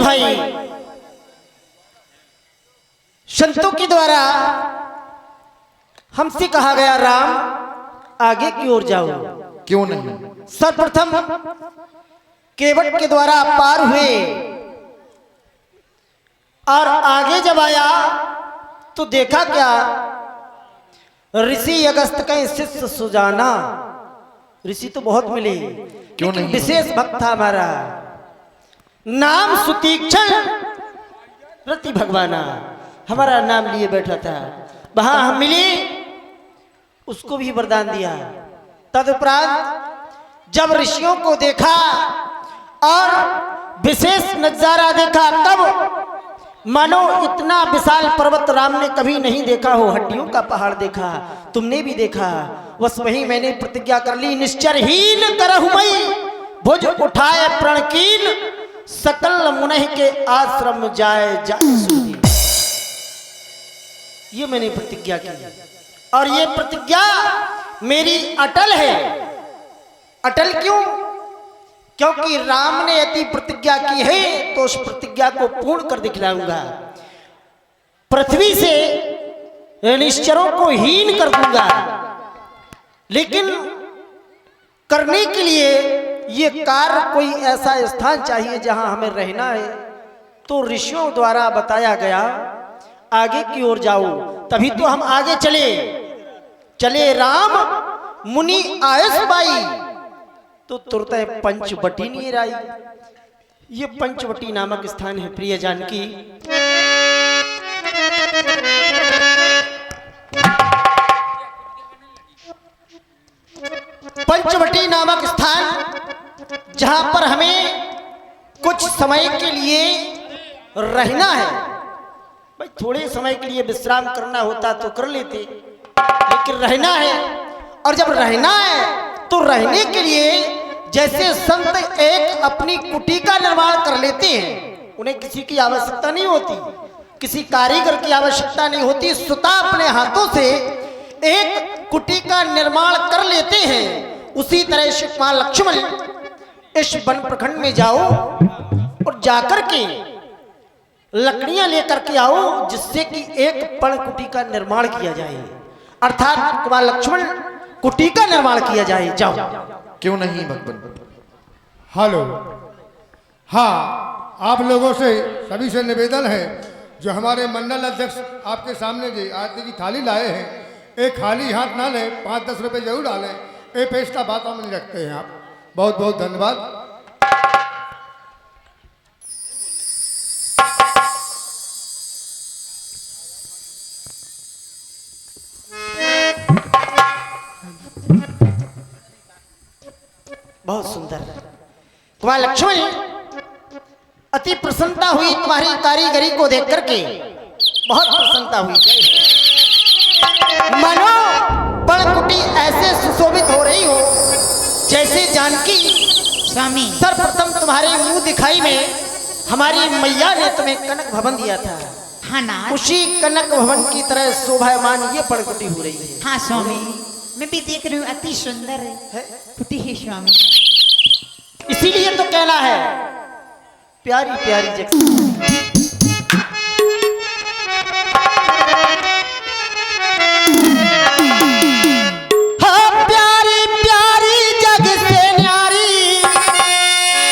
भाई संतों के द्वारा हमसे कहा गया राम आगे की ओर जाओ। क्यों नहीं? सर्वप्रथम केवट के द्वारा पार हुए और आगे जब आया तो देखा क्या, ऋषि अगस्त का शिष्य सुजाना। ऋषि तो बहुत मिले, क्यों नहीं? विशेष भक्त था हमारा, नाम सुतीक्षण रति भगवाना, हमारा नाम लिए बैठा था। वहां हम मिले, उसको भी वरदान दिया। तदुपरांत जब ऋषियों को देखा और विशेष नजारा देखा, तब मानो इतना विशाल पर्वत राम ने कभी नहीं देखा हो, हड्डियों का पहाड़ देखा, तुमने भी देखा। बस वही मैंने प्रतिज्ञा कर ली, निश्चरहीन करहु मई भुज उठाए प्रणकीन, सकल मुनहि के आश्रम जाए जाए। ये मैंने प्रतिज्ञा की और ये प्रतिज्ञा मेरी अटल है। अटल क्यों? क्योंकि राम ने यदि प्रतिज्ञा की है तो उस प्रतिज्ञा को पूर्ण कर दिखलाऊंगा। पृथ्वी से निश्चरों को हीन कर दूंगा, लेकिन करने के लिए ये कार्य कोई ऐसा स्थान चाहिए जहां हमें रहना है। तो ऋषियों द्वारा बताया गया आगे की ओर जाओ, तभी तो हम आगे चले। चले राम मुनि आयस बाई, तो तुरंत पंचवटी नीर आई। ये पंचवटी नामक स्थान है प्रिय जानकी। पंचवटी नामक स्थान जहां पर हमें कुछ समय के लिए रहना है। भाई थोड़े समय के लिए विश्राम करना होता तो कर लेते, लेकिन रहना है। और जब रहना है तो रहने के लिए जैसे संत एक अपनी कुटी का निर्माण कर लेते हैं, उन्हें किसी की आवश्यकता नहीं होती, किसी कारीगर की आवश्यकता नहीं होती, स्वतः अपने हाथों से एक कुटी का निर्माण कर लेते हैं। उसी तरह श्री लक्ष्मण इस वन प्रखंड में जाओ और जाकर के लकड़ियां लेकर के आओ, जिससे कि एक पर्णकुटी का निर्माण किया जाए, अर्थात कुमार लक्ष्मण कुटी का निर्माण किया जाए। जाओ। क्यों नहीं भगवान? हेलो, हाँ, आप लोगों से सभी से निवेदन है, जो हमारे मंडल अध्यक्ष आपके सामने जी आरती की थाली लाए हैं, एक खाली हाथ ना लें, 5-10 रुपए जरूर डालें। ये पेशा बातों में रखते हैं आप। बहुत बहुत धन्यवाद। बहुत सुंदर। कुमार लक्ष्मण अति प्रसन्नता हुई तुम्हारी कारीगरी को देख करके, बहुत प्रसन्नता हुई। मानो पर्णकुटी ऐसे सुशोभित हो रही हो जैसे जानकी स्वामी। सर्वप्रथम तुम्हारे मुंह दिखाई में हमारी मैया ने तुम्हें कनक भवन दिया था। हाँ ना, उसी कनक भवन की तरह शोभायमान ये पर्णकुटी हो रही है। हाँ स्वामी, मैं भी देख रही हूँ, अति सुंदर है कुटी है स्वामी। इसीलिए तो कहना है प्यारी प्यारी जगह। हाँ प्यारी प्यारी जग से न्यारी,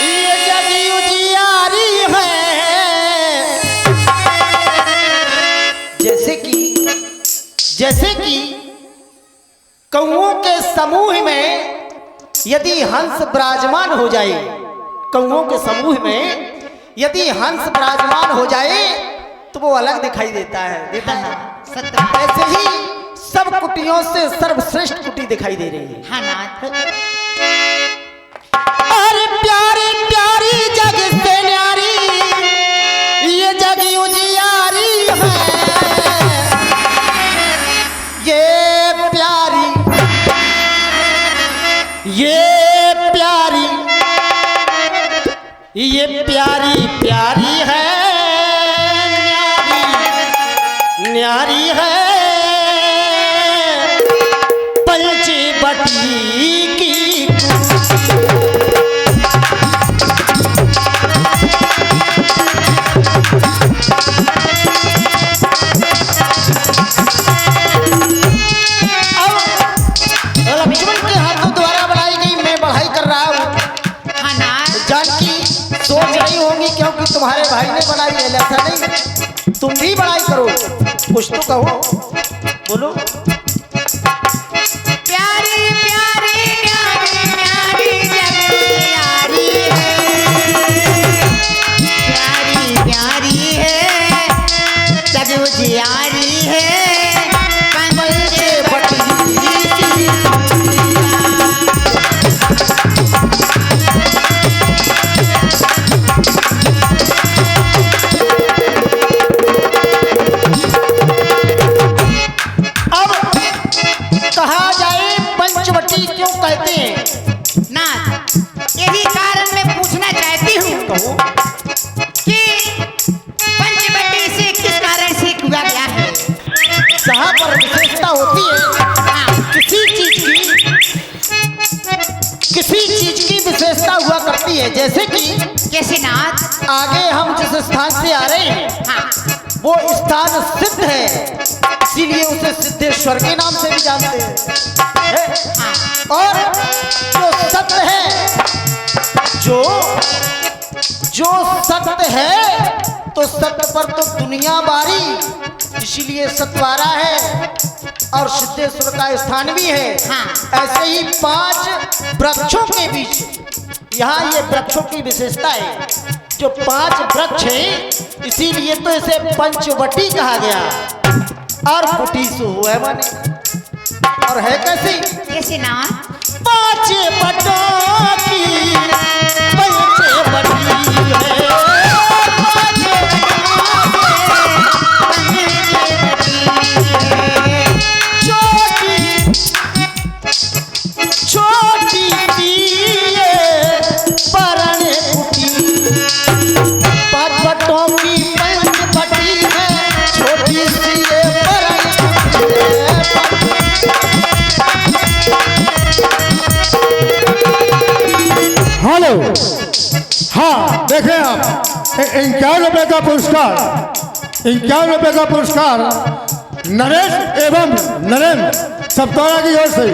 ये जग उजियारी है। जैसे कि कौओं के समूह में यदि हंस विराजमान हो जाए, कौओं के समूह में यदि हंस विराजमान हो जाए तो वो अलग दिखाई देता है, ऐसे ही सब कुटियों से सर्वश्रेष्ठ कुटी दिखाई दे रही है। हाँ नाथ। अरे प्यारी प्यारी जग से न्यारी, ये जग उजियारी है। ये प्यारी प्यारी है, न्यारी है पंचवटी की। होंगी क्योंकि तुम्हारे भाई ने बनाई है, ऐसा नहीं तुम भी बड़ाई करो, कुछ तो कहो, बोलो। प्यारी प्यारी प्यारी प्यारी जग प्यारी है, प्यारी प्यारी है जग उजियारी है, कंवल से बटी कहा जाए पंचवटी क्यों कहते हैं? नाथ, यही कारण मैं पूछना चाहती हूँ कि पंचवटी से किस कारण से कुआ गया है? जहाँ पर विशेषता होती है हाँ, किसी चीज की विशेषता हुआ करती है, जैसे कि कैसे नाथ? आगे हम जिस स्थान से आ रहे हैं हाँ, वो स्थान सिद्ध है, इसीलिए उसे सिद्धेश्वर के नाम से भी जानते हैं। हाँ, और जो सत्य है, जो सत्य है तो सत्य पर तो दुनिया बारी, इसीलिए सतवारा है और सिद्धेश्वर का स्थान भी है। हाँ। ऐसे ही 5 वृक्षों के बीच यहाँ ये वृक्षों की विशेषता है, जो 5 वृक्ष हैं इसीलिए तो इसे पंचवटी कहा गया। और कुटी सो हुआ है माने, और है कैसी? कैसे नाथ? 5 बटों की पंचवटी है, 5 छोटी छोटी परण कुटी, 5 बटों की पंचवटी है, छोटी सी ये परण कुटी है। हेलो, हाँ देखें आप, 51 रुपये का पुरस्कार, 51 रुपये का पुरस्कार नरेश एवं नरेंद्र सप्ताह की ओर से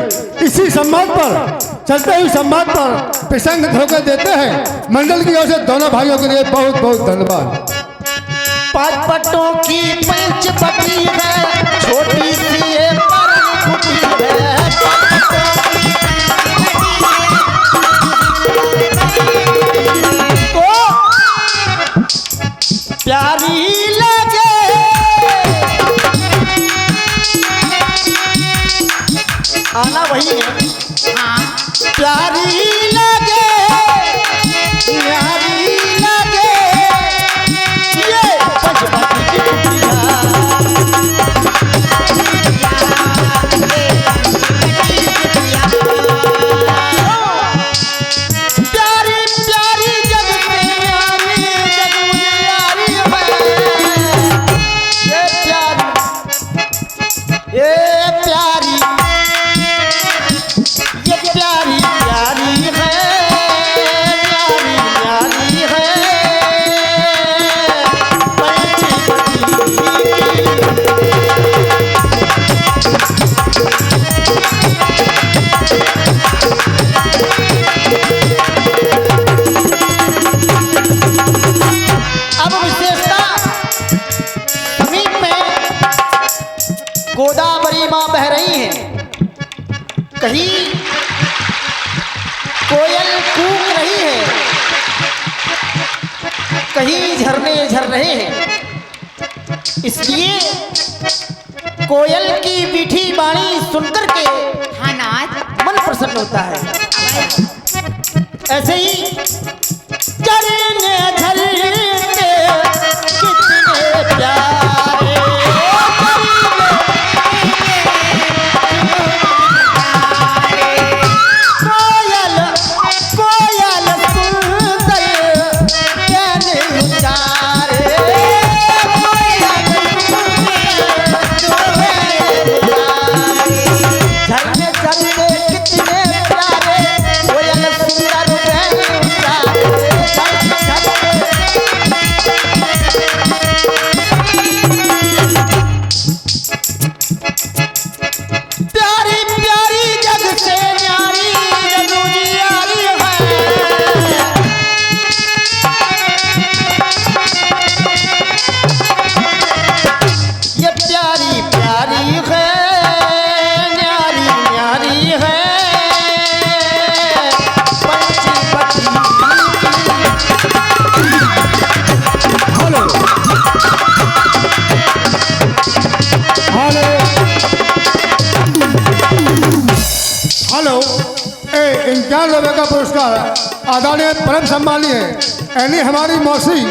इसी संवाद पर, चलते हुए संवाद पर प्रसंग धोखे देते हैं। मंडल की ओर से दोनों भाइयों के लिए बहुत बहुत धन्यवाद। 5 बटों की पंचवटी है, छोटी सी ये परण कुटी है, तो प्यारी लगे आना वही है। हाँ, प्यारी लगे, प्यारी लगे ये पंचवटी की कुटिया, प्यारी प्यारी जग प्यारी जग उजियारी है, ये प्यारी ये प्यारी ये प्यारी प्यारी है, प्यारी प्यारी है अब विशेषता समीप में गोदावरी माँ बह रही हैं, कहीं कोयल कूक रही है, कहीं झरने झर रहे हैं, इसलिए कोयल की मीठी वाणी सुनकर के हाँ नाथ, मन प्रसन्न होता है। ऐसे ही झरने झरने कितने प्यारे, कोयल कोयल सुंदर कहने उचारे, झरने झरने कितने प्यारे, कोयल सुंदर कहने उचारे, झरने झरने प्यारी प्यारी जग से न्यारी जग उजियारी है, हेलो, ए 51 रुपये का पुरस्कार आदरणीय परम सम्मानी है यानी हमारी मौसी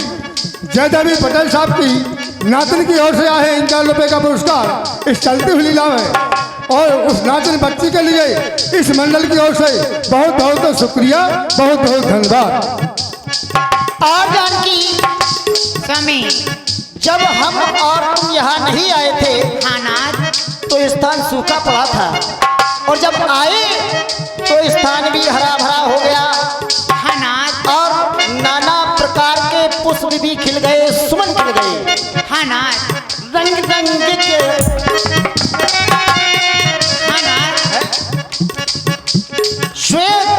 जयदेवी पटेल साहब की नातिन की ओर से आए हैं 51 रुपये का पुरस्कार इस चलती हुई लीला में। और उस नातिन बच्ची के लिए इस मंडल की ओर से बहुत बहुत शुक्रिया, बहुत बहुत धन्यवाद। और जानकी, स्वामी जब हम और तुम यहाँ नहीं आए थे हाँ नाथ, तो स्थान सूखा पड़ा था, और जब आए तो स्थान भी हरा भरा हो गया हाँ नाथ, और नाना प्रकार के पुष्प भी खिल गए, सुमन खिल गए, हाँ नाथ, रंग रंग के हाँ नाथ, श्वेत,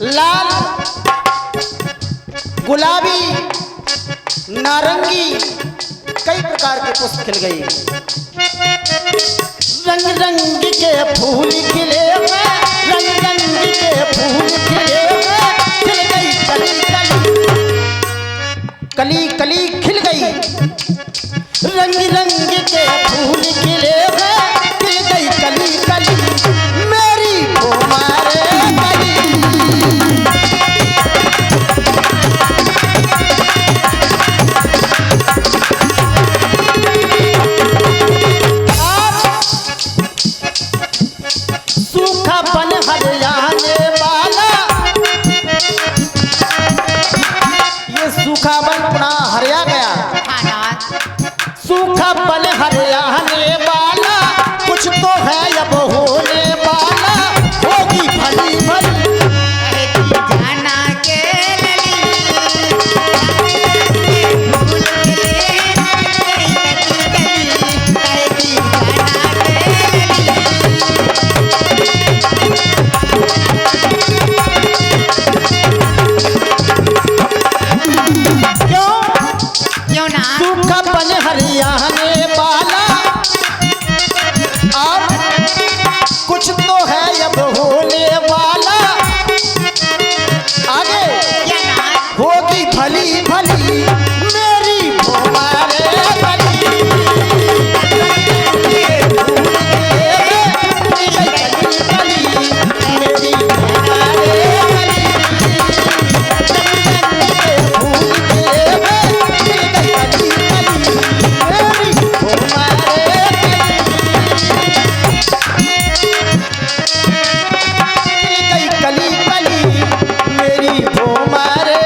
लाल, गुलाबी, नारंगी, कई प्रकार के पुष्प खिल गए, रंग रंग के फूल खिले, रंग रंग के फूल खिले, खिल गई कली कली, कली कली खिल गई, रंग रंग के फूल खिले, खिल गई कली कली, मेरी तुम्हारे कली। सूखापन हरियाने वाला, ये सूखापन पुनः हरिया गया, हाँ नाथ, सूखापन हरियाने वाला, कुछ तो है अब होने वाला, होगी भली भली, कहती जाना के लली, फूल खिले, कली कली, कहती जाना के क्यों? क्यों नाथ, सूखापन हरियाने वाला, और कुछ तो है अब होने वाला, आगे क्या नाथ, होगी भली भली, मेरी तुम्हारे भली, मेरी तुम्हारे कली कली, मेरी तुम्हारे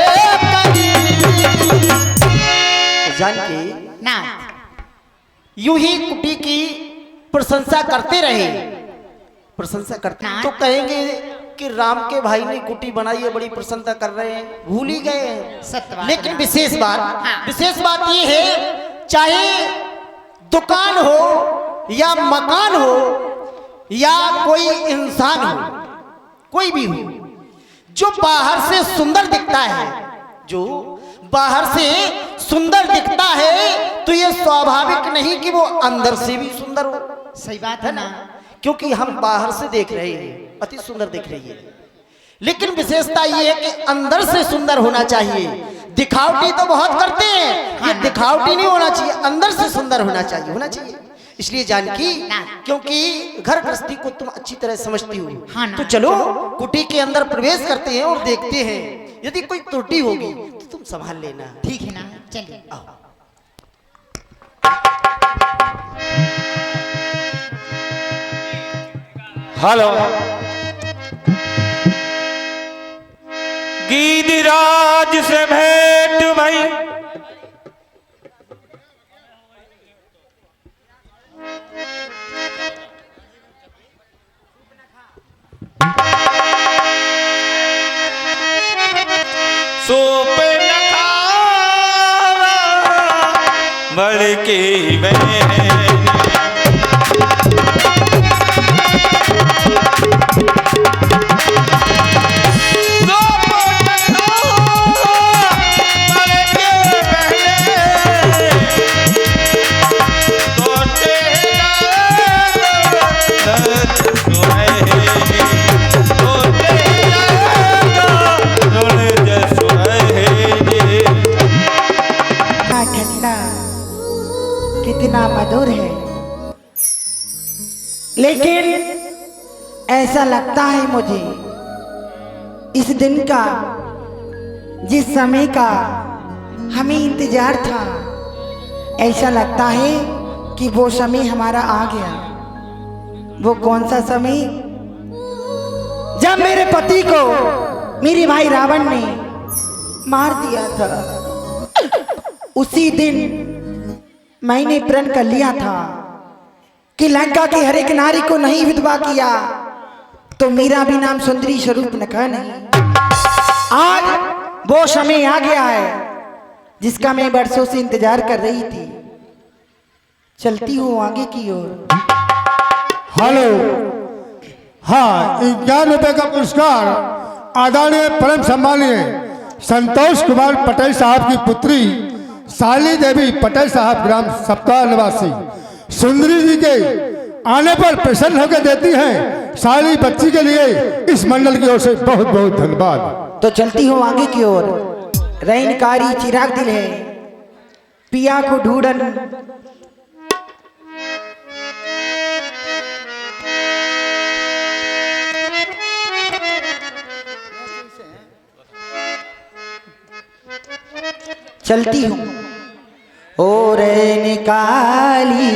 जानकी, नाथ, यूं ही कुटी की प्रशंसा करते रहे, प्रशंसा करते तो कहेंगे कि राम के भाई ने कुटी बनाई है, बड़ी प्रशंसा कर रहे हैं, भूल ही गए हैं। सत्य बात लेकिन है। विशेष बात, हाँ। विशेष बात ये है, चाहे दुकान हो या मकान हो या कोई इंसान हो, कोई भी हो, जो बाहर से सुंदर दिखता है, जो बाहर से सुंदर दिखता है, तो ये स्वाभाविक नहीं कि वो अंदर से भी सुंदर हो, सही बात है ना, क्योंकि हम बाहर से देख रहे हैं अति सुंदर दिख रही है, लेकिन विशेषता ये है कि अंदर से सुंदर होना चाहिए। दिखावटी तो बहुत करते हैं, ये दिखावटी नहीं होना चाहिए, अंदर से सुंदर होना चाहिए। इसलिए जानकी, क्योंकि घर गृहस्थी को तुम अच्छी तरह समझती हो, हाँ ना। तो चलो कुटी के अंदर प्रवेश करते हैं और देखते हैं, यदि कोई त्रुटि होगी तो तुम संभाल लेना। ठीक है ना, चलिए। आओ। हेलो, गिरिराज से भेंट भाई, सूप न खावा बड़की बहन, कितना मधुर है। लेकिन ऐसा लगता है मुझे इस दिन का, जिस समय का हमें इंतजार था, ऐसा लगता है कि वो समय हमारा आ गया। वो कौन सा समय? जब मेरे पति को मेरे भाई रावण ने मार दिया था। उसी दिन मैंने प्रण कर लिया था कि लंका की हर एक नारी को नहीं विधवा किया तो मेरा भी नाम सुंदरी स्वरूप नखा नहीं। आज वो समय आ गया है जिसका मैं बरसों से इंतजार कर रही थी। चलती हूँ आगे की ओर। हेलो। हाँ, 51 रुपए का पुरस्कार आदरणीय परम सम्मानीय संतोष कुमार पटेल साहब की पुत्री साली देवी पटेल साहब ग्राम सप्ताह निवासी सुंदरी जी के आने पर प्रसन्न होकर देती हैं। साली बच्ची के लिए इस मंडल की ओर से बहुत बहुत धन्यवाद। तो चलती हूँ आगे की ओर। रैनकारी चिराग दिल है पिया को ढूंढन, चलती हूँ। ओ रैनकारी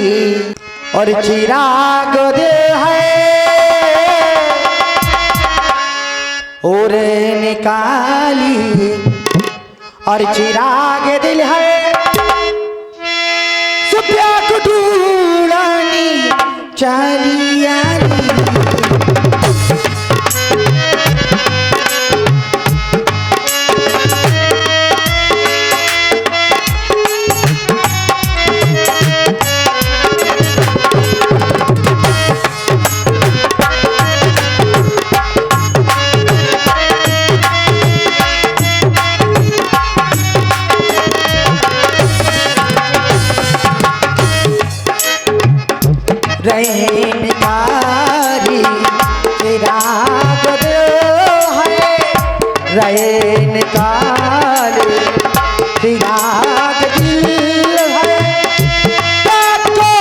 और चिराग दे है, ओ रैनकारी और चिराग दिल है, सुप्या को ढूंढनी चली आई। रैनकारी चिराग है, रैनकारी चिराग दिल है, सबको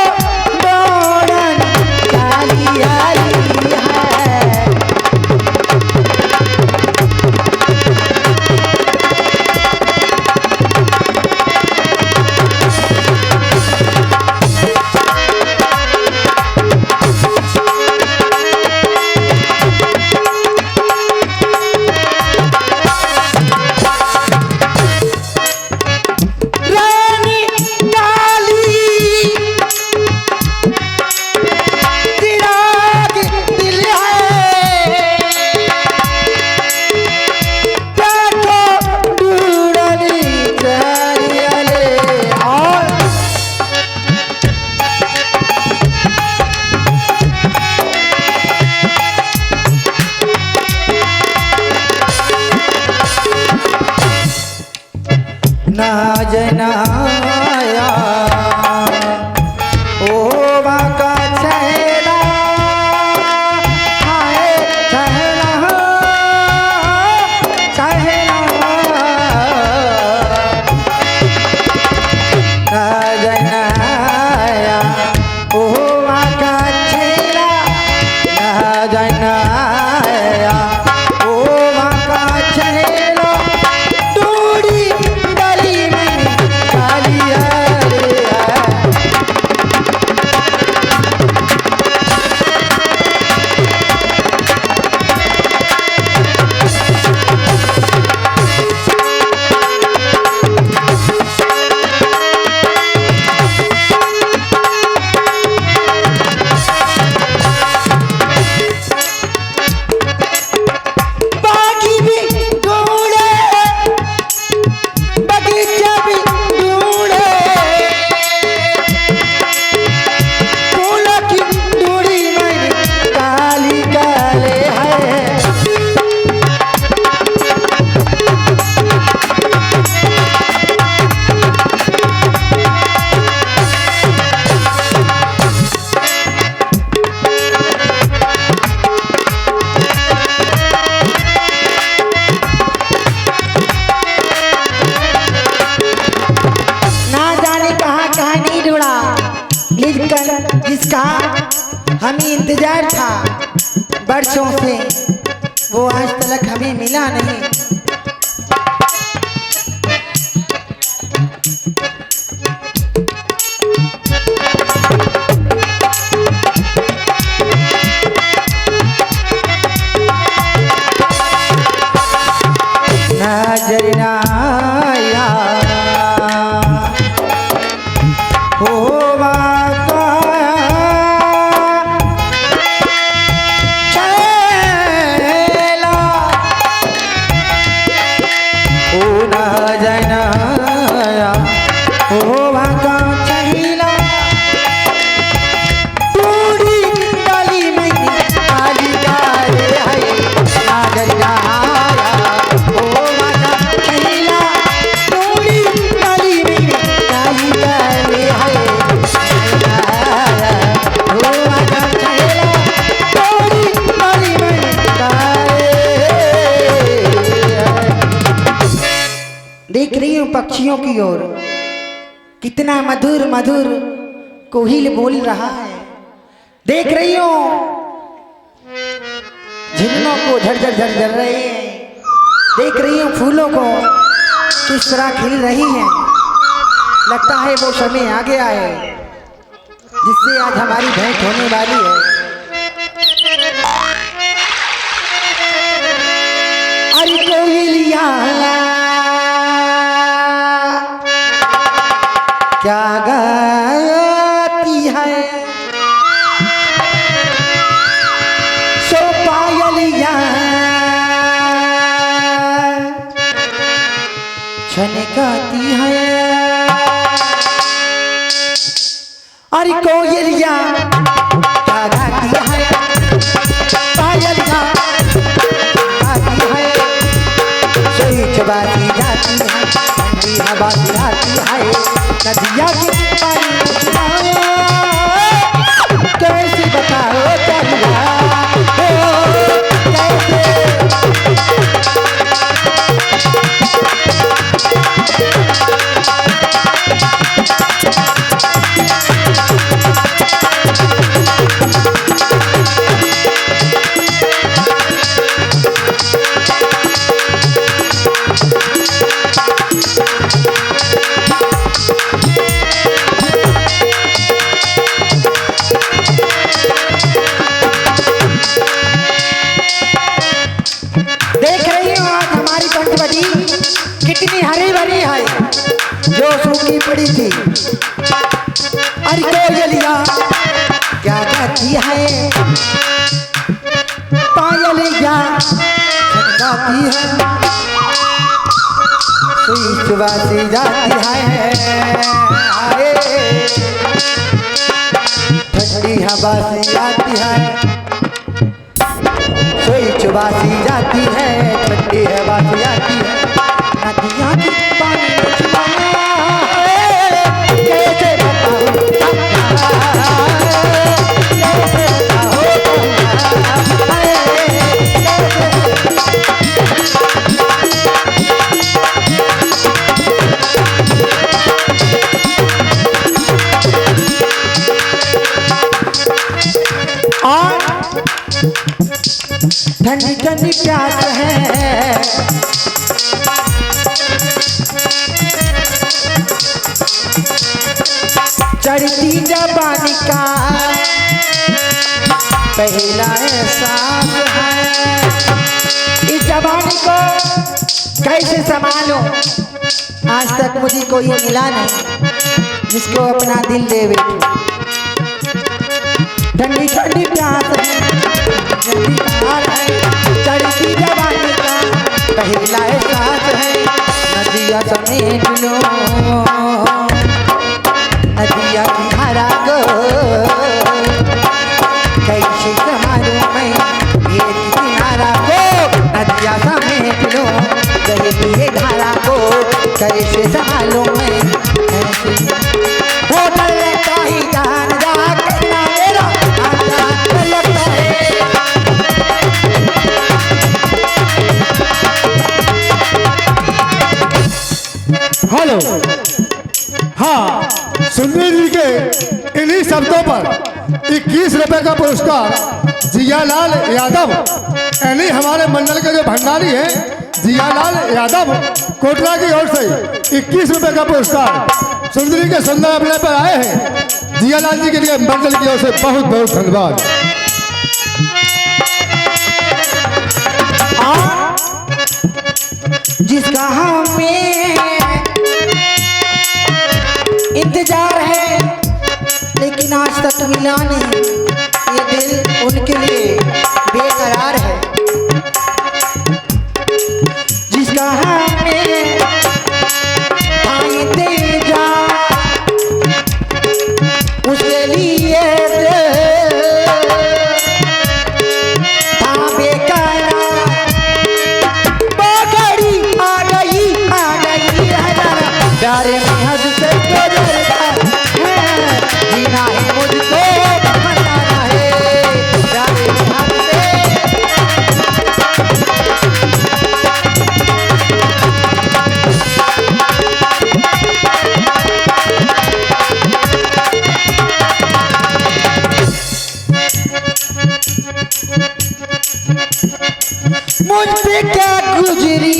दौड़न चली आई है। ना जनाया ओ बाका चेहरा, हाय चेहरा चेहरा, ना जनाया ओ बाका चेहरा, ना जनाया ओ बाका चेहरा, डोरी डाली में कालिया रे। बाकी भी ढूंढे, बगीचा भी ढूंढे, फूलों की डोरी में काली काले है। ना जाने कहाँ कहाँ नहीं ढूंढा, लेकिन जिसका हमें इंतजार था बरसों से, वो आज तक हमें मिला नहीं। नजर ना आया होवा का चला, ओ नजर ना आया होवा का चला, पूरी डाली मैंने डाली डाले है नजर ना आया होवा का चला, पूरी डाली मैंने डाली डाले है होवा का चला, पूरी डाली मैंने डाले। देख रही हूँ पक्षियों की ओर, कितना मधुर मधुर कोयल बोल रहा है। देख रही हूँ झिलनों को झरझर झरझर रहे हैं। देख रही हूँ फूलों को किस तरह खिल रही हैं। लगता है वो समय आ गया है जिससे आज हमारी भेंट होने वाली है। अरे कोयलिया क्या गाती है, सो पायलिया छनकाती है। अरे कोयलिया क्या गाती है, पायलिया गाती है, सोई चबाती जाती है, ठंडी हवा आती है, नदिया की पानी कैसे बताओ चलिया कैसे। कितनी हरी भरी है जो सूखी पड़ी थी। अरे कोयलिया क्या गाती है, पायलिया छनकाती है, सुई चुबाती जाती है, ठंडी हवा से आती है, सुई चुबाती जाती है, ठंडी हवा से आती है, नदिया की पानी कैसे बताओ और ठंडी ठंडी प्यास है, चढ़ती जवानी का पहला एहसास है। इस जवानी को कैसे संभालूं, आज तक मुझे कोई मिला नहीं जिसको अपना दिल दे बैठूं। ठंडी ठंडी प्यास है, ठंडी प्यार है, चढ़ती जवानी का पहला एहसास है, नदिया समेट लो नदिया की धारा को, कैसे संभालूं मैं ये किनारा को, नदिया समेट लो बहती है धारा को, कैसे संभालूं मैं ऐसे वो डर लगता ही जान जा करना मेरा डर लगता है। हेलो, हाँ सुंदर जी के इन्हीं शब्दों पर ₹21 का पुरस्कार जियालाल यादव, यानी हमारे मंडल के जो भंडारी हैं जियालाल यादव कोटला की ओर से ₹21 का पुरस्कार सुंदरी के सुंदर अपने पर आए हैं। जियालाल जी के लिए मंडल की ओर से बहुत बहुत धन्यवाद। जिसका हमें इंतजार है लेकिन आज तक मिला नहीं, ये दिल उनके लिए बेकरार है। जिसका हमें था इंतजार उसके लिए था बेकरार। प्यारे में हद से गुजरता है, जीना है मुझको मनाना है। प्यारे में हद से मुझ पे क्या गुजरी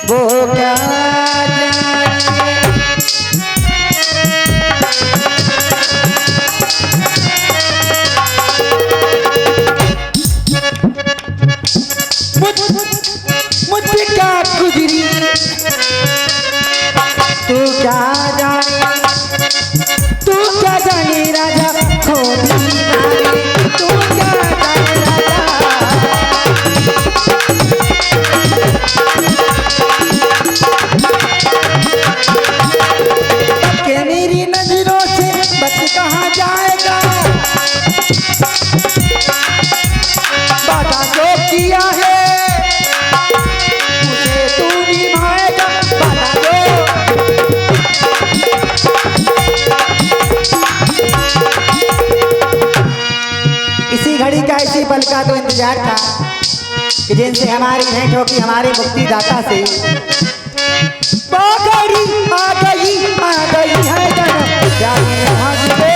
वो क्या जाने। मुझ पे क्या गुजरी तू क्या जाने, तू क्या जाने राजा खोदी नारे, तू क्या जाने राजा। के मेरी नजरों से बच कहाँ जाएगा, वादा जो किया है उसे तू निभाएगा। वादा जो इसी घड़ी का इसी पल का तो इंतजार था कि जिनसे हमारी भेंट होगी हमारे मुक्ति दाता से। आ गई है जन्म जाने हद पे,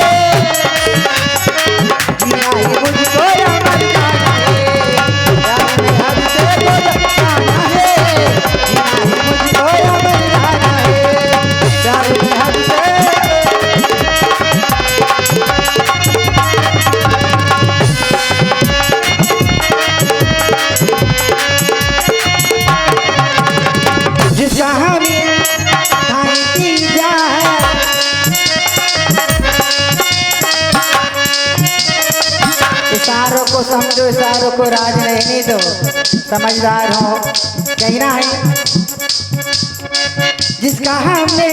जीना ही मुझको अमर जाना है। जाने हद से गुजरना है, जीना ही मुझको अमर जाना है। जाने हद से जिसका हमें इशारों को समझो, इशारों को राज रहने दो, समझदार हो कहना है। जिसका हमने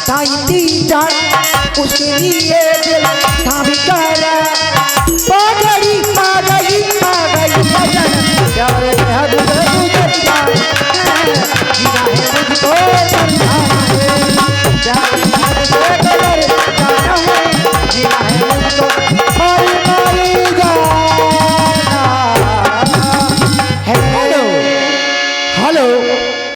था इंतजार उसके लिए दिल था बेकरार।